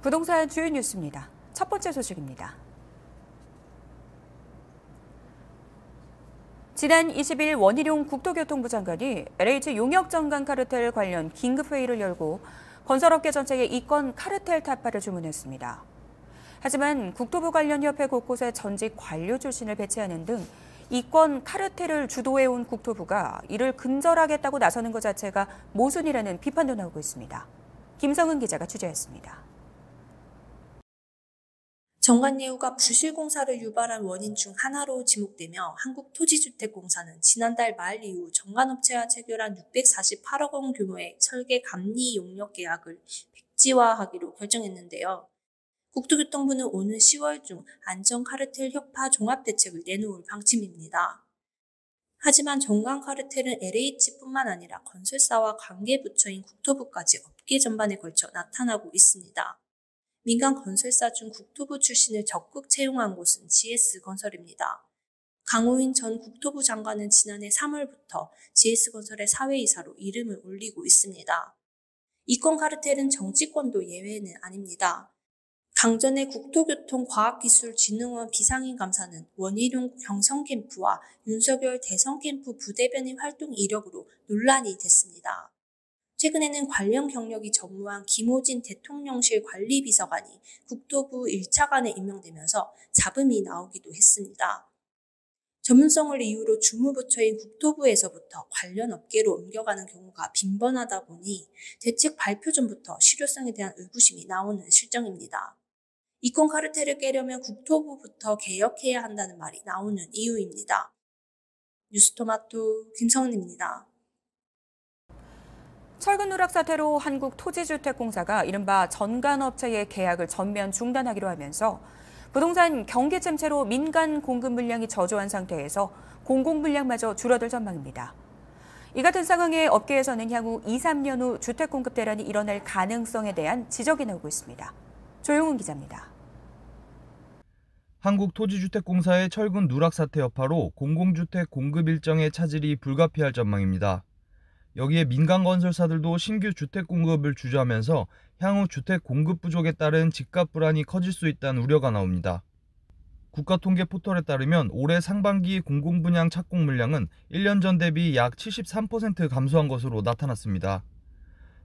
부동산 주요 뉴스입니다. 첫 번째 소식입니다. 지난 20일 원희룡 국토교통부 장관이 LH 용역 정강 카르텔 관련 긴급회의를 열고 건설업계 전체의 이권 카르텔 타파를 주문했습니다. 하지만 국토부 관련 협회 곳곳에 전직 관료 출신을 배치하는 등 이권 카르텔을 주도해온 국토부가 이를 근절하겠다고 나서는 것 자체가 모순이라는 비판도 나오고 있습니다. 김성은 기자가 취재했습니다. 정관예우가 부실공사를 유발한 원인 중 하나로 지목되며 한국토지주택공사는 지난달 말 이후 정관업체와 체결한 648억 원 규모의 설계 감리 용역 계약을 백지화하기로 결정했는데요. 국토교통부는 오는 10월 중 안전카르텔 혁파 종합대책을 내놓을 방침입니다. 하지만 정관카르텔은 LH뿐만 아니라 건설사와 관계부처인 국토부까지 업계 전반에 걸쳐 나타나고 있습니다. 민간 건설사 중 국토부 출신을 적극 채용한 곳은 GS건설입니다. 강호인 전 국토부 장관은 지난해 3월부터 GS건설의 사회이사로 이름을 올리고 있습니다. 이권 카르텔은 정치권도 예외는 아닙니다. 강전의 국토교통과학기술진흥원 비상임 감사는 원희룡 경성캠프와 윤석열 대성캠프 부대변인 활동 이력으로 논란이 됐습니다. 최근에는 관련 경력이 전무한 김호진 대통령실 관리비서관이 국토부 1차관에 임명되면서 잡음이 나오기도 했습니다. 전문성을 이유로 주무부처인 국토부에서부터 관련 업계로 옮겨가는 경우가 빈번하다 보니 대책 발표 전부터 실효성에 대한 의구심이 나오는 실정입니다. 이권 카르텔을 깨려면 국토부부터 개혁해야 한다는 말이 나오는 이유입니다. 뉴스토마토 김성은입니다. 철근 누락 사태로 한국토지주택공사가 이른바 전관업체의 계약을 전면 중단하기로 하면서 부동산 경기 침체로 민간 공급 물량이 저조한 상태에서 공공 물량마저 줄어들 전망입니다. 이 같은 상황에 업계에서는 향후 2, 3년 후 주택 공급 대란이 일어날 가능성에 대한 지적이 나오고 있습니다. 조용훈 기자입니다. 한국토지주택공사의 철근 누락 사태 여파로 공공주택 공급 일정의 차질이 불가피할 전망입니다. 여기에 민간 건설사들도 신규 주택 공급을 주저하면서 향후 주택 공급 부족에 따른 집값 불안이 커질 수 있다는 우려가 나옵니다. 국가통계 포털에 따르면 올해 상반기 공공분양 착공 물량은 1년 전 대비 약 73% 감소한 것으로 나타났습니다.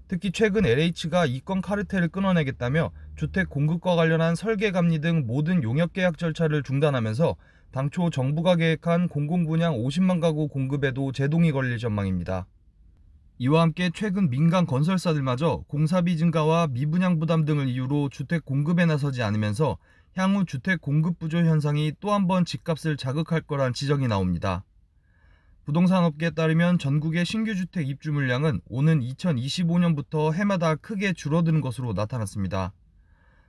특히 최근 LH가 이권 카르텔을 끊어내겠다며 주택 공급과 관련한 설계 감리 등 모든 용역 계약 절차를 중단하면서 당초 정부가 계획한 공공분양 50만 가구 공급에도 제동이 걸릴 전망입니다. 이와 함께 최근 민간 건설사들마저 공사비 증가와 미분양 부담 등을 이유로 주택 공급에 나서지 않으면서 향후 주택 공급 부족 현상이 또 한 번 집값을 자극할 거란 지적이 나옵니다. 부동산 업계에 따르면 전국의 신규 주택 입주 물량은 오는 2025년부터 해마다 크게 줄어드는 것으로 나타났습니다.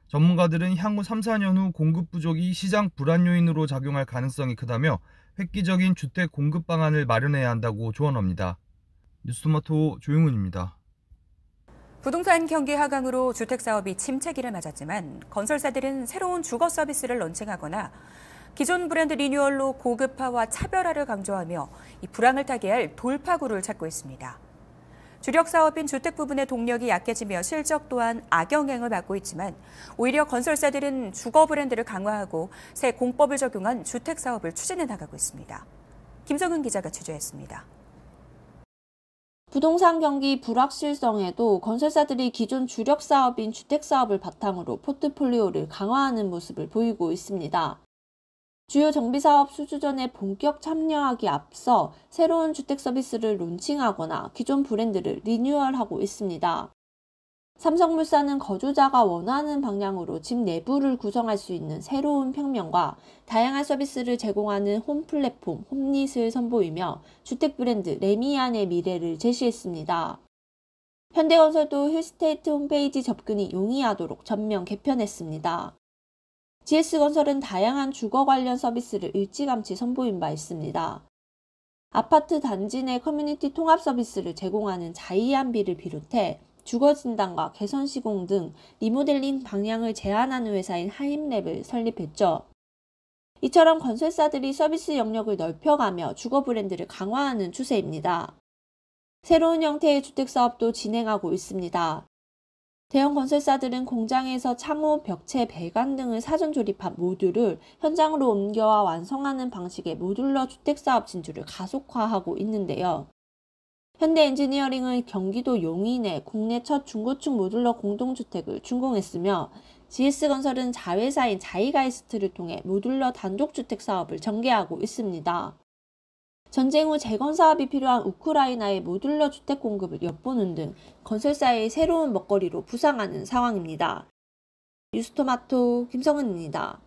전문가들은 향후 3, 4년 후 공급 부족이 시장 불안 요인으로 작용할 가능성이 크다며 획기적인 주택 공급 방안을 마련해야 한다고 조언합니다. 뉴스토마토 조용훈입니다. 부동산 경기 하강으로 주택 사업이 침체기를 맞았지만 건설사들은 새로운 주거 서비스를 런칭하거나 기존 브랜드 리뉴얼로 고급화와 차별화를 강조하며 이 불황을 타개할 돌파구를 찾고 있습니다. 주력 사업인 주택 부분의 동력이 약해지며 실적 또한 악영향을 받고 있지만 오히려 건설사들은 주거 브랜드를 강화하고 새 공법을 적용한 주택 사업을 추진해 나가고 있습니다. 김성은 기자가 취재했습니다. 부동산 경기 불확실성에도 건설사들이 기존 주력 사업인 주택 사업을 바탕으로 포트폴리오를 강화하는 모습을 보이고 있습니다. 주요 정비사업 수주전에 본격 참여하기 앞서 새로운 주택 서비스를 론칭하거나 기존 브랜드를 리뉴얼하고 있습니다. 삼성물산은 거주자가 원하는 방향으로 집 내부를 구성할 수 있는 새로운 평면과 다양한 서비스를 제공하는 홈 플랫폼 홈릿을 선보이며 주택 브랜드 레미안의 미래를 제시했습니다. 현대건설도 힐스테이트 홈페이지 접근이 용이하도록 전면 개편했습니다. GS건설은 다양한 주거 관련 서비스를 일찌감치 선보인 바 있습니다. 아파트 단지 내 커뮤니티 통합 서비스를 제공하는 자이안비를 비롯해 주거 진단과 개선 시공 등 리모델링 방향을 제안하는 회사인 하임랩을 설립했죠. 이처럼 건설사들이 서비스 영역을 넓혀가며 주거 브랜드를 강화하는 추세입니다. 새로운 형태의 주택 사업도 진행하고 있습니다. 대형 건설사들은 공장에서 창호, 벽체, 배관 등을 사전 조립한 모듈을 현장으로 옮겨와 완성하는 방식의 모듈러 주택사업 진출을 가속화하고 있는데요. 현대엔지니어링은 경기도 용인에 국내 첫 중고층 모듈러 공동주택을 준공했으며 GS건설은 자회사인 자이가이스트를 통해 모듈러 단독주택 사업을 전개하고 있습니다. 전쟁 후 재건 사업이 필요한 우크라이나의 모듈러 주택 공급을 엿보는 등 건설사의 새로운 먹거리로 부상하는 상황입니다. 뉴스토마토 김성은입니다.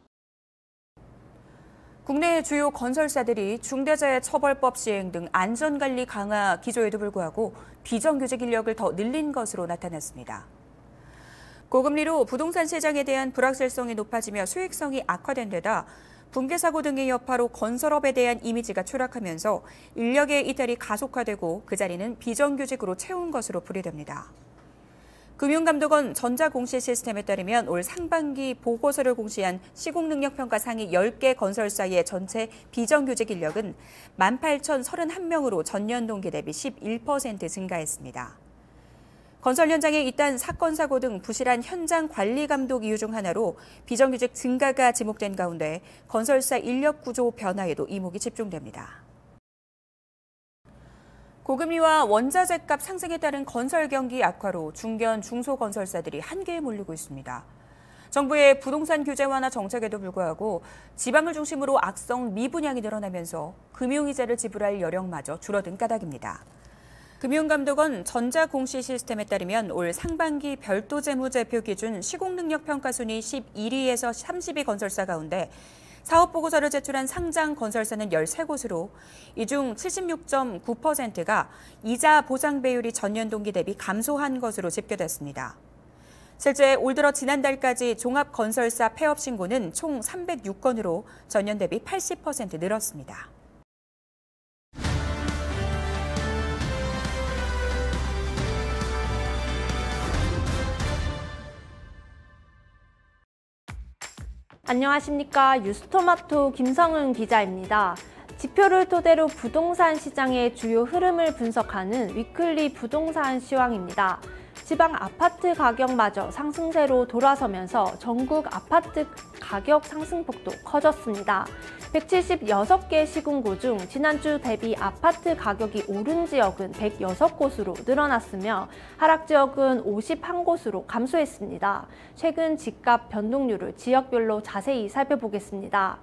국내 주요 건설사들이 중대재해처벌법 시행 등 안전관리 강화 기조에도 불구하고 비정규직 인력을 더 늘린 것으로 나타났습니다. 고금리로 부동산 시장에 대한 불확실성이 높아지며 수익성이 악화된 데다 붕괴 사고 등의 여파로 건설업에 대한 이미지가 추락하면서 인력의 이탈이 가속화되고 그 자리는 비정규직으로 채운 것으로 풀이됩니다. 금융감독원 전자공시시스템에 따르면 올 상반기 보고서를 공시한 시공능력평가 상위 10개 건설사의 전체 비정규직 인력은 18,031명으로 전년 동기 대비 11% 증가했습니다. 건설 현장에 잇단 사건, 사고 등 부실한 현장 관리 감독 이유 중 하나로 비정규직 증가가 지목된 가운데 건설사 인력 구조 변화에도 이목이 집중됩니다. 고금리와 원자재값 상승에 따른 건설 경기 악화로 중견, 중소건설사들이 한계에 몰리고 있습니다. 정부의 부동산 규제 완화 정책에도 불구하고 지방을 중심으로 악성 미분양이 늘어나면서 금융이자를 지불할 여력마저 줄어든 까닭입니다. 금융감독원 전자공시 시스템에 따르면 올 상반기 별도 재무제표 기준 시공능력평가 순위 11위에서 30위 건설사 가운데 사업보고서를 제출한 상장 건설사는 13곳으로 이 중 76.9%가 이자 보상 배율이 전년 동기 대비 감소한 것으로 집계됐습니다. 실제 올 들어 지난달까지 종합건설사 폐업 신고는 총 306건으로 전년 대비 80% 늘었습니다. 안녕하십니까. 뉴스토마토 김성은 기자입니다. 지표를 토대로 부동산 시장의 주요 흐름을 분석하는 위클리 부동산 시황입니다. 지방 아파트 가격마저 상승세로 돌아서면서 전국 아파트 가격 상승폭도 커졌습니다. 176개 시군구 중 지난주 대비 아파트 가격이 오른 지역은 106곳으로 늘어났으며 하락 지역은 51곳으로 감소했습니다. 최근 집값 변동률을 지역별로 자세히 살펴보겠습니다.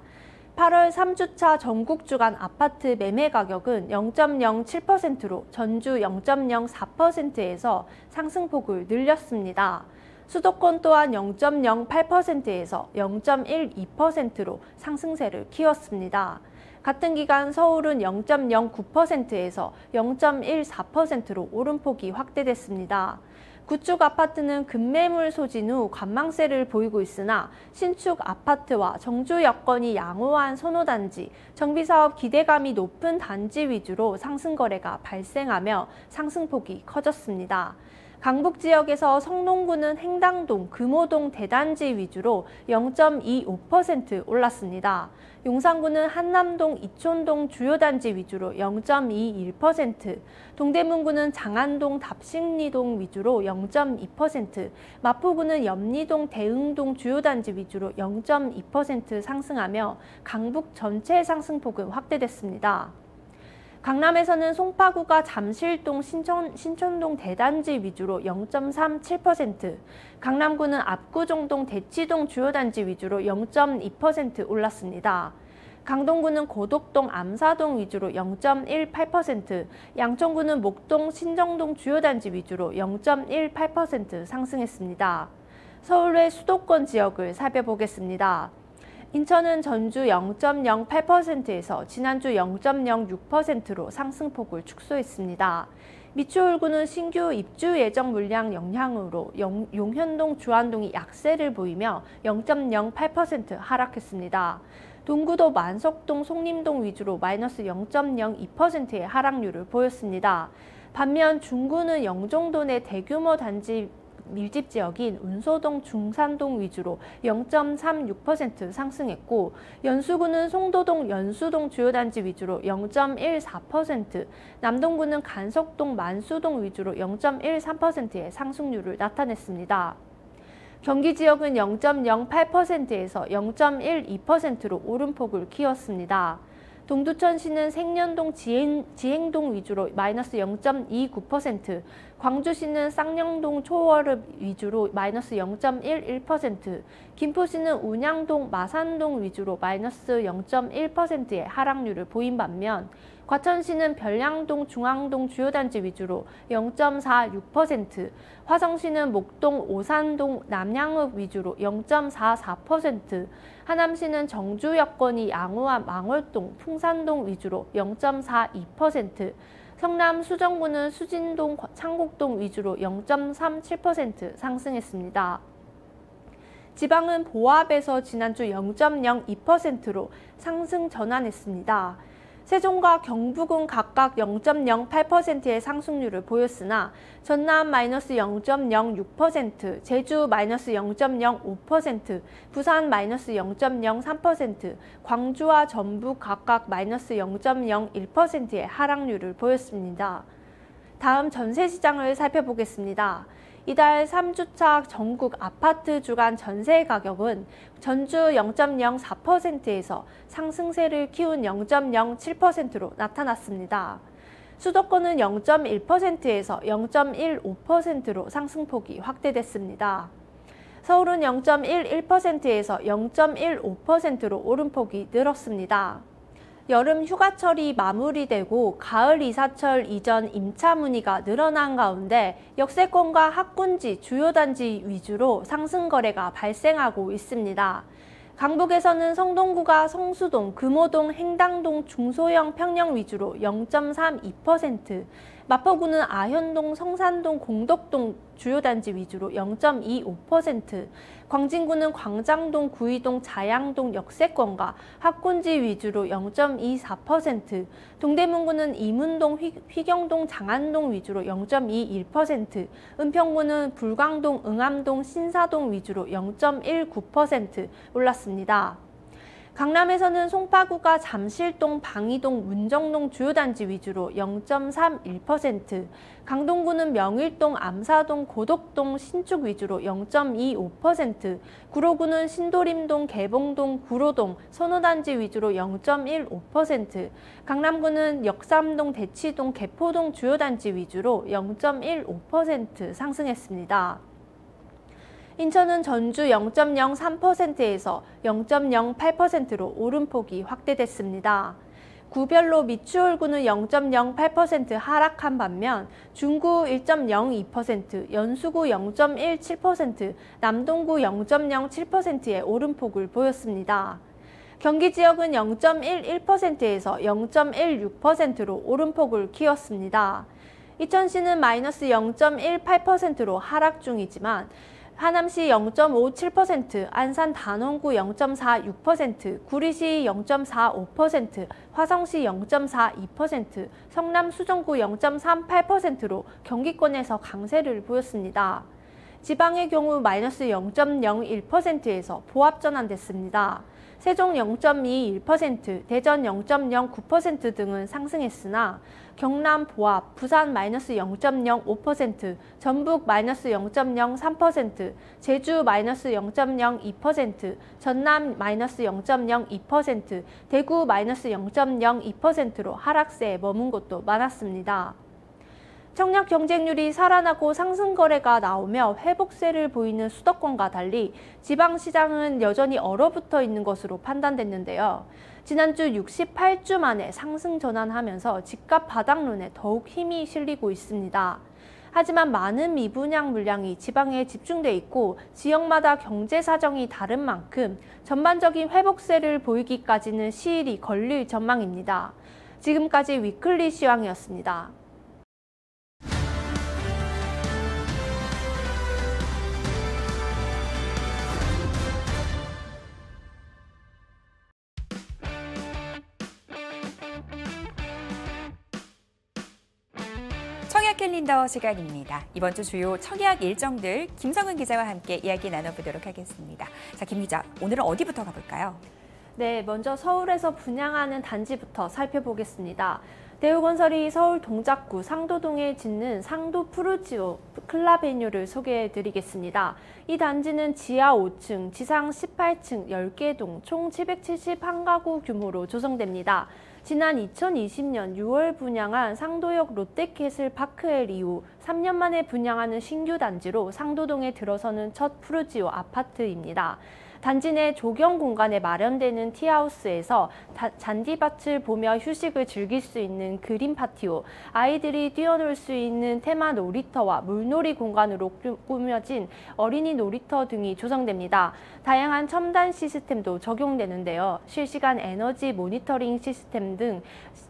8월 3주차 전국 주간 아파트 매매 가격은 0.07%로 전주 0.04%에서 상승폭을 늘렸습니다. 수도권 또한 0.08%에서 0.12%로 상승세를 키웠습니다. 같은 기간 서울은 0.09%에서 0.14%로 오름폭이 확대됐습니다. 구축 아파트는 급매물 소진 후 관망세를 보이고 있으나 신축 아파트와 정주 여건이 양호한 선호단지, 정비사업 기대감이 높은 단지 위주로 상승 거래가 발생하며 상승폭이 커졌습니다. 강북 지역에서 성동구는 행당동, 금호동 대단지 위주로 0.25% 올랐습니다. 용산구는 한남동, 이촌동 주요 단지 위주로 0.21%, 동대문구는 장안동, 답식리동 위주로 0.2%, 마포구는 염리동, 대흥동 주요 단지 위주로 0.2% 상승하며 강북 전체 상승폭은 확대됐습니다. 강남에서는 송파구가 잠실동, 신촌동 대단지 위주로 0.37%, 강남구는 압구정동, 대치동 주요 단지 위주로 0.2% 올랐습니다. 강동구는 고덕동, 암사동 위주로 0.18%, 양천구는 목동, 신정동 주요 단지 위주로 0.18% 상승했습니다. 서울 외 수도권 지역을 살펴보겠습니다. 인천은 전주 0.08%에서 지난주 0.06%로 상승폭을 축소했습니다. 미추홀구는 신규 입주 예정 물량 영향으로 용현동, 주안동이 약세를 보이며 0.08% 하락했습니다. 동구도 만석동, 송림동 위주로 마이너스 0.02%의 하락률을 보였습니다. 반면 중구는 영종도 내 대규모 단지 밀집 지역인 운소동, 중산동 위주로 0.36% 상승했고 연수구는 송도동, 연수동 주요 단지 위주로 0.14%, 남동구는 간석동, 만수동 위주로 0.13%의 상승률을 나타냈습니다. 경기 지역은 0.08%에서 0.12%로 오름폭을 키웠습니다. 동두천시는 생년동, 지행동 위주로 마이너스 0.29%, 광주시는 쌍령동, 초월읍 위주로 마이너스 0.11%, 김포시는 운양동, 마산동 위주로 마이너스 0.1%의 하락률을 보인 반면 과천시는 별량동, 중앙동 주요 단지 위주로 0.46%, 화성시는 목동, 오산동, 남양읍 위주로 0.44%, 하남시는 정주, 여건이, 양호암, 망월동, 풍산동 위주로 0.42%, 성남 수정구는 수진동, 창곡동 위주로 0.37% 상승했습니다. 지방은 보합에서 지난주 0.02%로 상승 전환했습니다. 세종과 경북은 각각 0.08%의 상승률을 보였으나 전남 마이너스 0.06%, 제주 마이너스 0.05%, 부산 마이너스 0.03%, 광주와 전북 각각 마이너스 0.01%의 하락률을 보였습니다. 다음 전세시장을 살펴보겠습니다. 이달 3주차 전국 아파트 주간 전세 가격은 전주 0.04%에서 상승세를 키운 0.07%로 나타났습니다. 수도권은 0.1%에서 0.15%로 상승폭이 확대됐습니다. 서울은 0.11%에서 0.15%로 오름폭이 늘었습니다. 여름 휴가철이 마무리되고 가을 이사철 이전 임차 문의가 늘어난 가운데 역세권과 학군지, 주요 단지 위주로 상승 거래가 발생하고 있습니다. 강북에서는 성동구가 성수동, 금호동, 행당동, 중소형 평형 위주로 0.32%, 마포구는 아현동, 성산동, 공덕동 주요 단지 위주로 0.25%, 광진구는 광장동, 구이동, 자양동 역세권과 학군지 위주로 0.24%, 동대문구는 이문동, 휘경동, 장안동 위주로 0.21%, 은평구는 불광동, 응암동, 신사동 위주로 0.19% 올랐습니다. 강남에서는 송파구가 잠실동, 방이동, 문정동 주요 단지 위주로 0.31%, 강동구는 명일동, 암사동, 고덕동, 신축 위주로 0.25%, 구로구는 신도림동, 개봉동, 구로동, 선호단지 위주로 0.15%, 강남구는 역삼동, 대치동, 개포동 주요 단지 위주로 0.15% 상승했습니다. 인천은 전주 0.03%에서 0.08%로 오름폭이 확대됐습니다. 구별로 미추홀구는 0.08% 하락한 반면 중구 1.02%, 연수구 0.17%, 남동구 0.07%의 오름폭을 보였습니다. 경기 지역은 0.11%에서 0.16%로 오름폭을 키웠습니다. 이천시는 마이너스 0.18%로 하락 중이지만 하남시 0.57%, 안산 단원구 0.46%, 구리시 0.45%, 화성시 0.42%, 성남 수정구 0.38%로 경기권에서 강세를 보였습니다. 지방의 경우 마이너스 0.01%에서 보합 전환됐습니다. 세종 0.21%, 대전 0.09% 등은 상승했으나 경남 보합, 부산 마이너스 0.05%, 전북 마이너스 0.03%, 제주 마이너스 0.02%, 전남 마이너스 0.02%, 대구 마이너스 0.02%로 하락세에 머문 곳도 많았습니다. 청약 경쟁률이 살아나고 상승 거래가 나오며 회복세를 보이는 수도권과 달리 지방시장은 여전히 얼어붙어 있는 것으로 판단됐는데요. 지난주 68주 만에 상승 전환하면서 집값 바닥론에 더욱 힘이 실리고 있습니다. 하지만 많은 미분양 물량이 지방에 집중돼 있고 지역마다 경제 사정이 다른 만큼 전반적인 회복세를 보이기까지는 시일이 걸릴 전망입니다. 지금까지 위클리 시황이었습니다. 청약 청약 캘린더 시간입니다. 이번 주 주요 청약 일정들 김성은 기자와 함께 이야기 나눠보도록 하겠습니다. 자, 김 기자, 오늘은 어디부터 가볼까요? 네, 먼저 서울에서 분양하는 단지부터 살펴보겠습니다. 대우건설이 서울 동작구 상도동에 짓는 상도 푸르지오 클라베뉴를 소개해드리겠습니다. 이 단지는 지하 5층, 지상 18층 10개 동 총 771가구 규모로 조성됩니다. 지난 2020년 6월 분양한 상도역 롯데캐슬 파크엘 이후 3년 만에 분양하는 신규 단지로 상도동에 들어서는 첫 푸르지오 아파트입니다. 단지 내 조경 공간에 마련되는 티하우스에서 잔디밭을 보며 휴식을 즐길 수 있는 그린 파티오, 아이들이 뛰어놀 수 있는 테마 놀이터와 물놀이 공간으로 꾸며진 어린이 놀이터 등이 조성됩니다. 다양한 첨단 시스템도 적용되는데요. 실시간 에너지 모니터링 시스템 등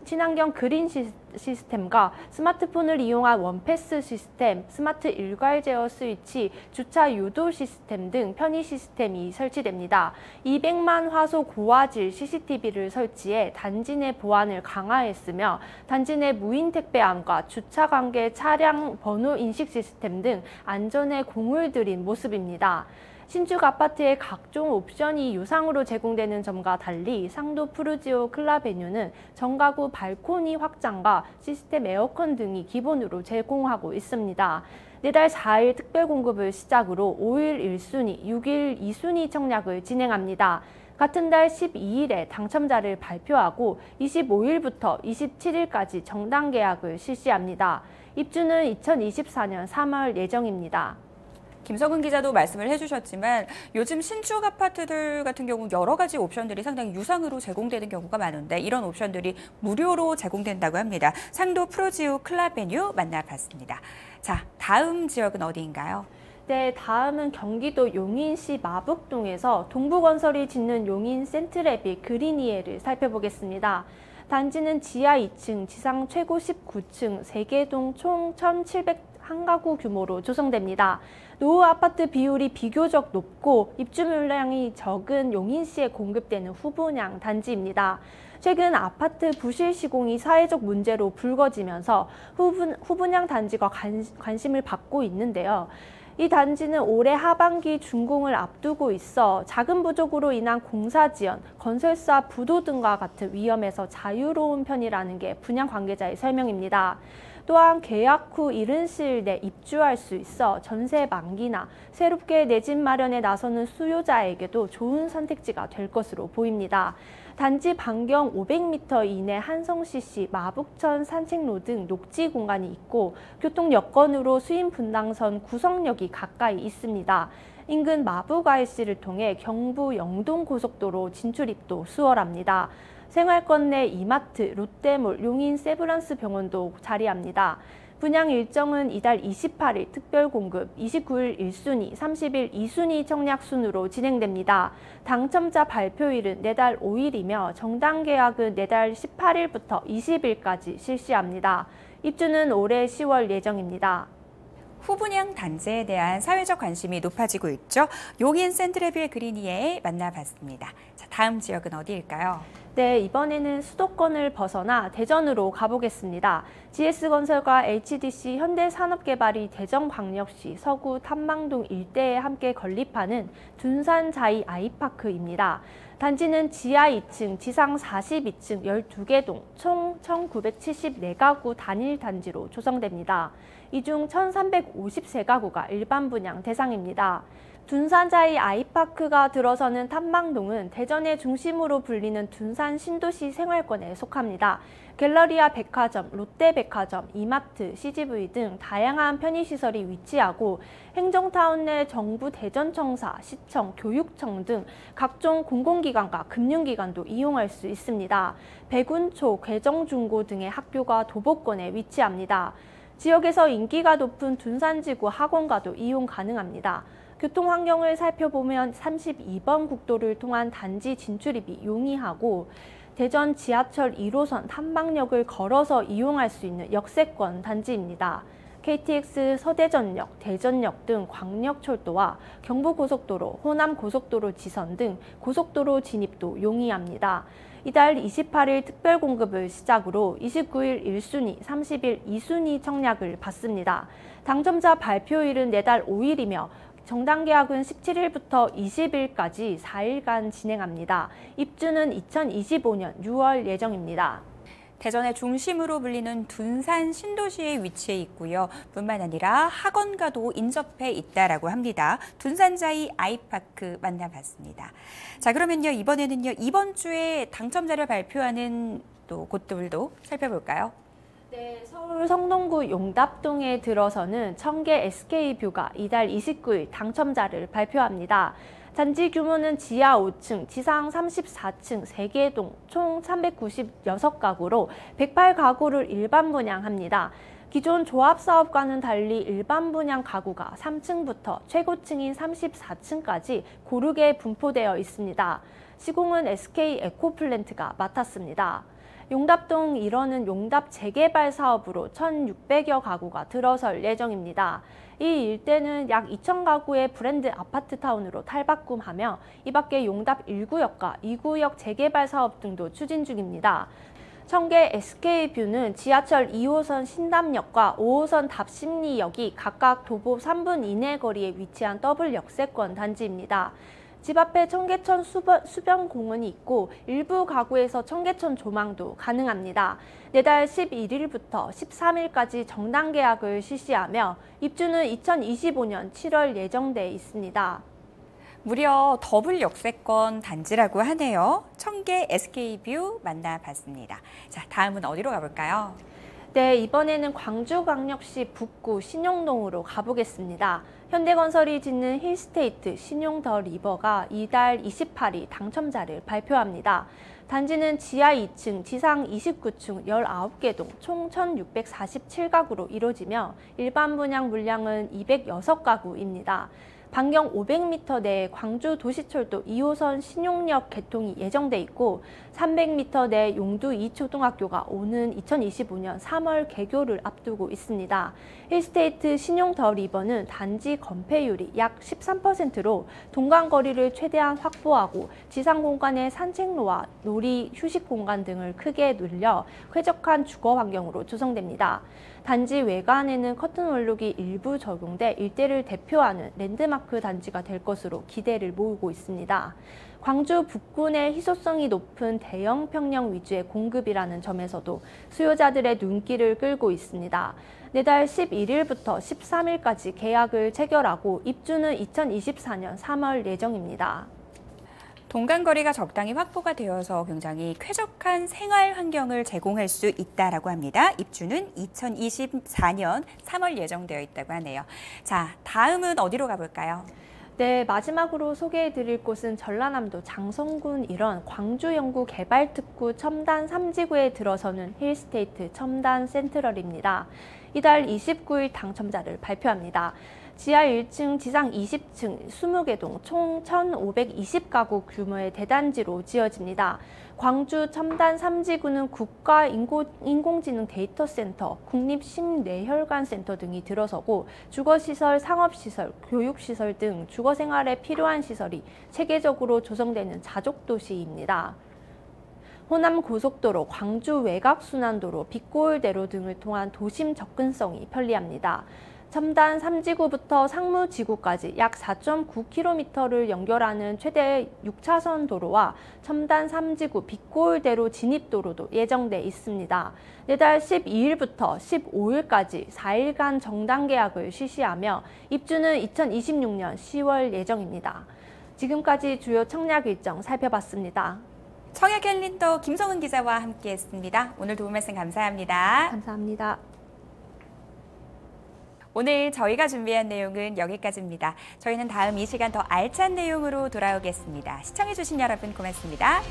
친환경 그린 시스템과 스마트폰을 이용한 원패스 시스템, 스마트 일괄 제어 스위치, 주차 유도 시스템 등 편의 시스템이 설치됩니다. 200만 화소 고화질 CCTV를 설치해 단지 내 보안을 강화했으며 단지 내 무인 택배함과 주차 관계 차량 번호 인식 시스템 등 안전에 공을 들인 모습입니다. 신축 아파트의 각종 옵션이 유상으로 제공되는 점과 달리 상도 푸르지오 클라베뉴는 전가구 발코니 확장과 시스템 에어컨 등이 기본으로 제공하고 있습니다. 내달 4일 특별 공급을 시작으로 5일 1순위, 6일 2순위 청약을 진행합니다. 같은 달 12일에 당첨자를 발표하고 25일부터 27일까지 정당 계약을 실시합니다. 입주는 2024년 3월 예정입니다. 김성은 기자도 말씀을 해주셨지만 요즘 신축 아파트들 같은 경우 여러 가지 옵션들이 상당히 유상으로 제공되는 경우가 많은데 이런 옵션들이 무료로 제공된다고 합니다. 상도 푸르지오 클라베뉴 만나봤습니다. 자, 다음 지역은 어디인가요? 네, 다음은 경기도 용인시 마북동에서 동부건설이 짓는 용인 센트레빌 그리니에를 살펴보겠습니다. 단지는 지하 2층, 지상 최고 19층, 3개 동 총 1,701가구 규모로 조성됩니다. 노후 아파트 비율이 비교적 높고 입주 물량이 적은 용인시에 공급되는 후분양 단지입니다. 최근 아파트 부실 시공이 사회적 문제로 불거지면서 후분양 단지가 관심을 받고 있는데요. 이 단지는 올해 하반기 준공을 앞두고 있어 자금 부족으로 인한 공사 지연, 건설사 부도 등과 같은 위험에서 자유로운 편이라는 게 분양 관계자의 설명입니다. 또한 계약 후 이른 시일 내 입주할 수 있어 전세 만기나 새롭게 내 집 마련에 나서는 수요자에게도 좋은 선택지가 될 것으로 보입니다. 단지 반경 500m 이내 한성CC, 마북천 산책로 등 녹지 공간이 있고 교통 여건으로 수인 분당선 구성역이 가까이 있습니다. 인근 마북IC를 통해 경부 영동 고속도로 진출입도 수월합니다. 생활권 내 이마트, 롯데몰, 용인 세브란스 병원도 자리합니다. 분양 일정은 이달 28일 특별 공급, 29일 1순위, 30일 2순위 청약 순으로 진행됩니다. 당첨자 발표일은 내달 5일이며 정당 계약은 내달 18일부터 20일까지 실시합니다. 입주는 올해 10월 예정입니다. 후분양 단지에 대한 사회적 관심이 높아지고 있죠. 용인 센트레빌 그리니에 만나봤습니다. 자, 다음 지역은 어디일까요? 네, 이번에는 수도권을 벗어나 대전으로 가보겠습니다. GS건설과 HDC 현대산업개발이 대전광역시 서구 탐망동 일대에 함께 건립하는 둔산자이 아이파크입니다. 단지는 지하 2층, 지상 42층 12개 동, 총 1,974가구 단일 단지로 조성됩니다. 이 중 1,353가구가 일반 분양 대상입니다. 둔산자이 아이파크가 들어서는 탐망동은 대전의 중심으로 불리는 둔산 신도시 생활권에 속합니다. 갤러리아 백화점, 롯데백화점, 이마트, CGV 등 다양한 편의시설이 위치하고 행정타운 내 정부 대전청사, 시청, 교육청 등 각종 공공기관과 금융기관도 이용할 수 있습니다. 백운초, 괴정중고 등의 학교가 도보권에 위치합니다. 지역에서 인기가 높은 둔산지구 학원과도 이용 가능합니다. 교통 환경을 살펴보면 32번 국도를 통한 단지 진출입이 용이하고 대전 지하철 1호선 탐방역을 걸어서 이용할 수 있는 역세권 단지입니다. KTX 서대전역, 대전역 등 광역철도와 경부고속도로, 호남고속도로 지선 등 고속도로 진입도 용이합니다. 이달 28일 특별 공급을 시작으로 29일 1순위, 30일 2순위 청약을 받습니다. 당첨자 발표일은 내달 5일이며 정당 계약은 17일부터 20일까지 4일간 진행합니다. 입주는 2025년 6월 예정입니다. 대전의 중심으로 불리는 둔산 신도시에 위치해 있고요. 뿐만 아니라 학원과도 인접해 있다라고 합니다. 둔산자이 아이파크 만나봤습니다. 자, 그러면요, 이번에는요, 이번 주에 당첨자를 발표하는 또 곳들도 살펴볼까요? 네, 서울 성동구 용답동에 들어서는 청계 SK뷰가 이달 29일 당첨자를 발표합니다. 단지 규모는 지하 5층, 지상 34층 3개 동 총 396가구로 108가구를 일반 분양합니다. 기존 조합사업과는 달리 일반 분양 가구가 3층부터 최고층인 34층까지 고르게 분포되어 있습니다. 시공은 SK 에코플랜트가 맡았습니다. 용답동 1호는 용답 재개발 사업으로 1,600여 가구가 들어설 예정입니다. 이 일대는 약 2,000가구의 브랜드 아파트타운으로 탈바꿈하며 이 밖에 용답 1구역과 2구역 재개발 사업 등도 추진 중입니다. 청계 SK뷰는 지하철 2호선 신담역과 5호선 답심리역이 각각 도보 3분 이내 거리에 위치한 더블 역세권 단지입니다. 집 앞에 청계천 수변 공원이 있고 일부 가구에서 청계천 조망도 가능합니다. 내달 11일부터 13일까지 정당 계약을 실시하며 입주는 2025년 7월 예정돼 있습니다. 무려 더블 역세권 단지라고 하네요. 청계 SK뷰 만나봤습니다. 자, 다음은 어디로 가볼까요? 네, 이번에는 광주광역시 북구 신용동으로 가보겠습니다. 현대건설이 짓는 힐스테이트 신용더리버가 이달 28일 당첨자를 발표합니다. 단지는 지하 2층, 지상 29층 19개 동 총 1,647가구로 이루어지며 일반 분양 물량은 206가구입니다. 반경 500m 내에 광주 도시철도 2호선 신용역 개통이 예정돼 있고 300m 내 용두 2초등학교가 오는 2025년 3월 개교를 앞두고 있습니다. 힐스테이트 신용더리버는 단지 건폐율이 약 13%로 동간거리를 최대한 확보하고 지상 공간의 산책로와 놀이, 휴식 공간 등을 크게 늘려 쾌적한 주거 환경으로 조성됩니다. 단지 외관에는 커튼 원룩이 일부 적용돼 일대를 대표하는 랜드마크 단지가 될 것으로 기대를 모으고 있습니다. 광주 북구내 희소성이 높은 대형 평형 위주의 공급이라는 점에서도 수요자들의 눈길을 끌고 있습니다. 내달 11일부터 13일까지 계약을 체결하고 입주는 2024년 3월 예정입니다. 동간거리가 적당히 확보가 되어서 굉장히 쾌적한 생활 환경을 제공할 수 있다라고 합니다. 입주는 2024년 3월 예정되어 있다고 하네요. 자, 다음은 어디로 가볼까요? 네, 마지막으로 소개해드릴 곳은 전라남도 장성군 일원 광주연구개발특구 첨단 3지구에 들어서는 힐스테이트 첨단 센트럴입니다. 이달 29일 당첨자를 발표합니다. 지하 1층, 지상 20층, 20개 동 총 1,520가구 규모의 대단지로 지어집니다. 광주 첨단 3지구는 국가인공지능 데이터센터, 국립심뇌혈관센터 등이 들어서고 주거시설, 상업시설, 교육시설 등 주거생활에 필요한 시설이 체계적으로 조성되는 자족도시입니다. 호남고속도로, 광주 외곽순환도로, 빛고울대로 등을 통한 도심 접근성이 편리합니다. 첨단 3지구부터 상무지구까지 약 4.9km를 연결하는 최대 6차선 도로와 첨단 3지구 빛고울대로 진입도로도 예정돼 있습니다. 내달 12일부터 15일까지 4일간 정당 계약을 실시하며 입주는 2026년 10월 예정입니다. 지금까지 주요 청약 일정 살펴봤습니다. 청약 캘린더 김성은 기자와 함께했습니다. 오늘 도움 말씀 감사합니다. 감사합니다. 오늘 저희가 준비한 내용은 여기까지입니다. 저희는 다음 이 시간 더 알찬 내용으로 돌아오겠습니다. 시청해주신 여러분 고맙습니다.